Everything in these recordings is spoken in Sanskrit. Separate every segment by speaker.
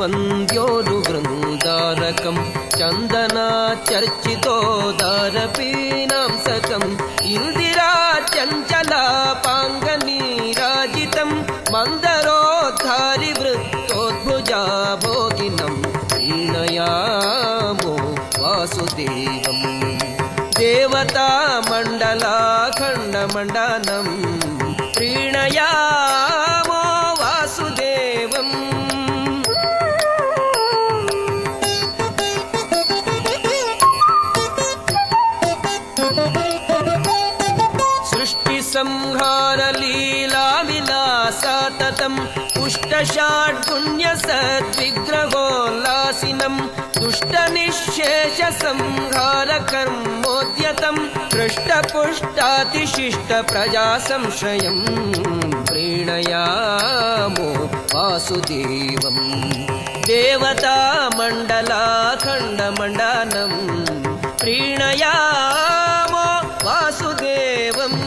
Speaker 1: वन्द्योरुवृन्दारकं चन्दनाचर्चितोदारपीनांसकम् इन्दिराचञ्चलापाङ्गनीराजितं मन्दरोद्धारिवृत्तोद्भुजा भोगिनं प्रीणयामो वासुदेवम् देवतामण्डलाखण्डमण्डनं प्रीणयामो वासुदेवम् सृष्टिसंहारलीलाविलासाततम् पुष्टषाड्गुण्यसद्विग्रहोल्लासिनं दुष्टनिःशेषसंहारकर्मोद्यतं हृष्टपुष्टातिशिष्टप्रजासंश्रयं प्रीणयामो वासुदेवम् देवतामण्डलाखण्डमण्डनं प्रीणयामो वासुदेवम्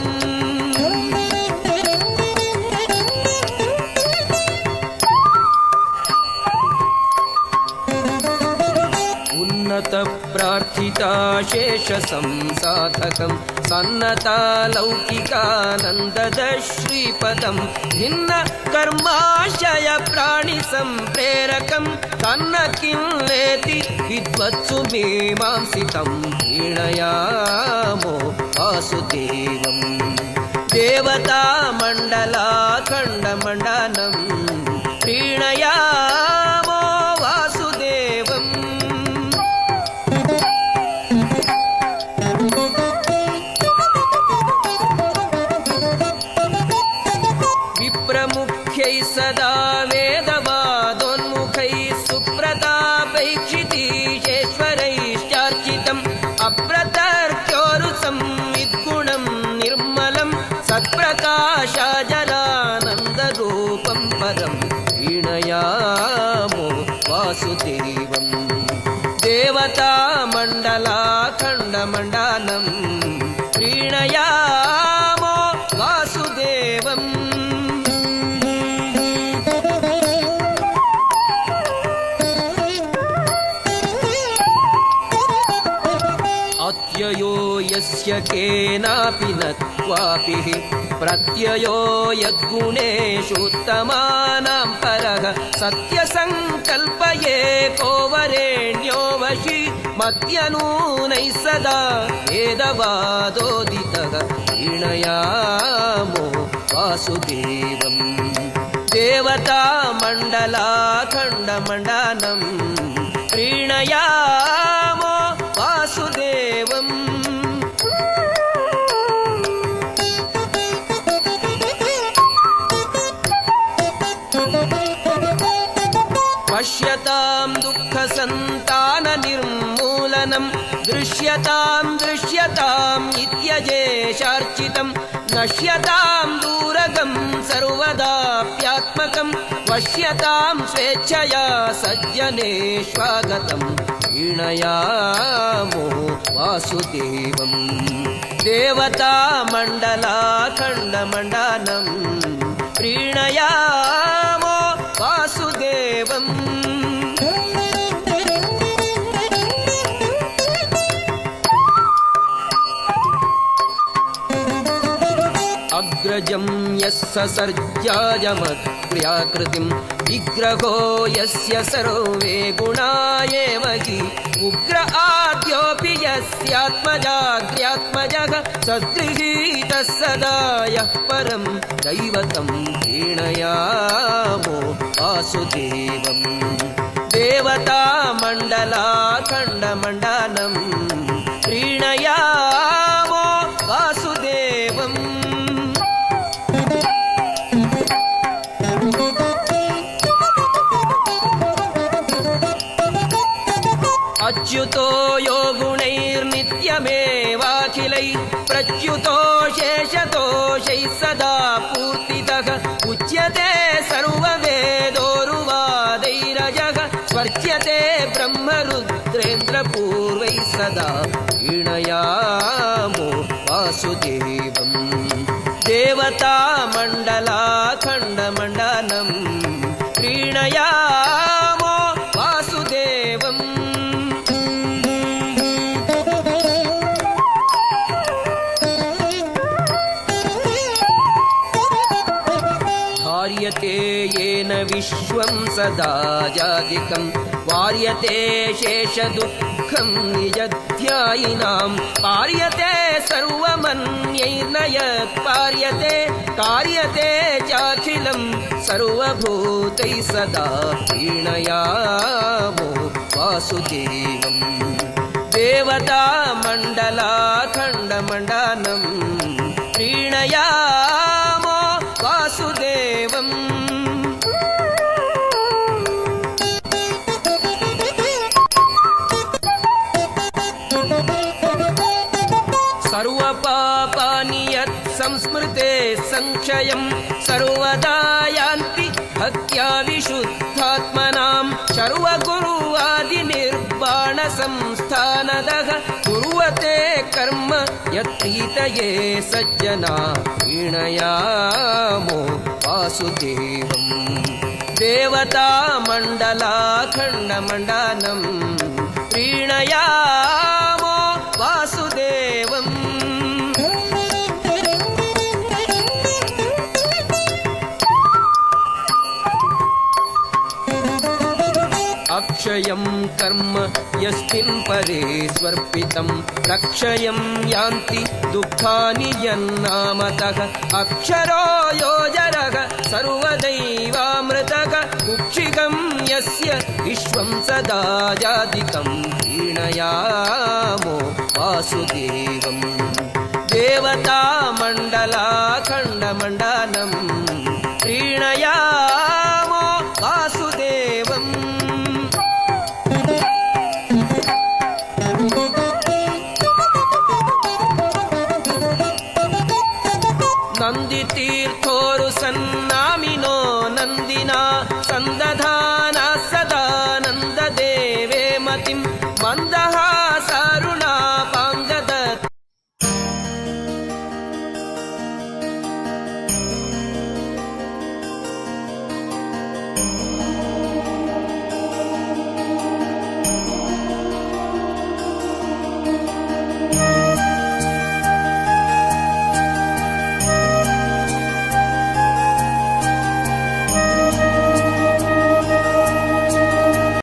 Speaker 1: प्रार्थिताशेषसंसाधकं सन्नतालौकिकानन्ददश्रीपदं भिन्न कर्माशय प्राणिसम्प्रेरकं तन्न किल्लेति विद्वत्सु मीमांसितं प्रीणयामो वासुदेवम् देवतामण्डलाखण्डमण्डनं प्रीणयामो वासुदेवम् विप्रमुख्यैः सदा वेदवादोन्मुखैः सुप्रतापैक्षितीशेश्वरैश्चार्चितम् अप्रतर्क्योरुसंविद्गुणं निर्मलं सत्प्रकाशाजलानन्दरूपं परं प्रीणयामो वासुदेवम् देवतामण्डलाखण्डमण्डनं प्रीणयामो वासुदेवम् अत्ययो यस्य केनापि न क्वापि प्रत्ययो यद्गुणेषुत्तमानां परः सत्यसङ्कल्पये को वरेण्यो वशी मत्यनूनैः सदा वेदवादोदितः प्रीणयामो वासुदेवम् देवतामण्डलाखण्डमण्डनं प्रीणयामो वासुदेवम् पश्यतां दुःखसन्ताननिर्मूलनं दृश्यतां नित्यजेशार्चितं नश्यतां दूरगं सर्वदाप्यात्मकं वश्यतां स्वेच्छया सज्जनेष्वागतं प्रीणयामो वासुदेवम् देवतामण्डलाखण्डमण्डनं प्रीणयामो वासुदेवम् अग्रजं यस्य सर्जायमत्प्रियाकृतिं विग्रहो यस्य सर्वे गुणा एव हि उग्र आद्योऽपि यस्यात्मजाग्र्यात्मजः सद्गृहीतः सदा यः परं दैवतं प्रीणयामो वासुदेवम् देवतामण्डलाखण्डमण्डनं प्रीणयामो वासुदेवम् अच्युतो यो गुणैर्नित्यमेवाखिलैः प्रच्युतो शेषदोषैः सदा पूर्तितः उच्यते सर्ववेदोरुवादैरजः स्वर्च्यते ब्रह्मरुद्रेन्द्रपूर्वैः सदा प्रीणयामो वासुदेवम् देवतामण्डलाखण्डमण्डनं प्रीणयामो विश्वं सदा जातिकं वार्यते शेषदुःखं निजध्यायिनां पार्यते सर्वमन्यैर्न यत्पार्यते कार्यते चाखिलं सर्वभूतैः सदा प्रीणयामो वासुदेवम् देवतामण्डलाखण्डमण्डनं प्रीणयामो वासुदेवम् सर्वपापानि यत् संस्मृते संक्षयं सर्वदा यान्ति भक्त्या विशुद्धात्मनां सर्वगुरुवादिनिर्वाणसंस्थानदः कुर्वते कर्म यत्प्रीतये सज्जना प्रीणयामो वासुदेवम् देवतामण्डलाखण्डमण्डनं प्रीणयामो वासुदेवम् अक्षयं कर्म यस्मिन् परे स्वर्पितं रक्षयं यान्ति दुःखानि यन्नामतः अक्षरो योजरः सर्वदैवामृतः कुक्षिगं यस्य विश्वं सदा जातिकं प्रीणयामो वासुदेवम् देवतामण्डलाखण्डमण्डनं प्रीणयामो वासुदेवम् नन्दितीर्थोरुसन्नामिनो नन्दिना सन्दधाना सदा नन्ददेवे मतिं मन्दः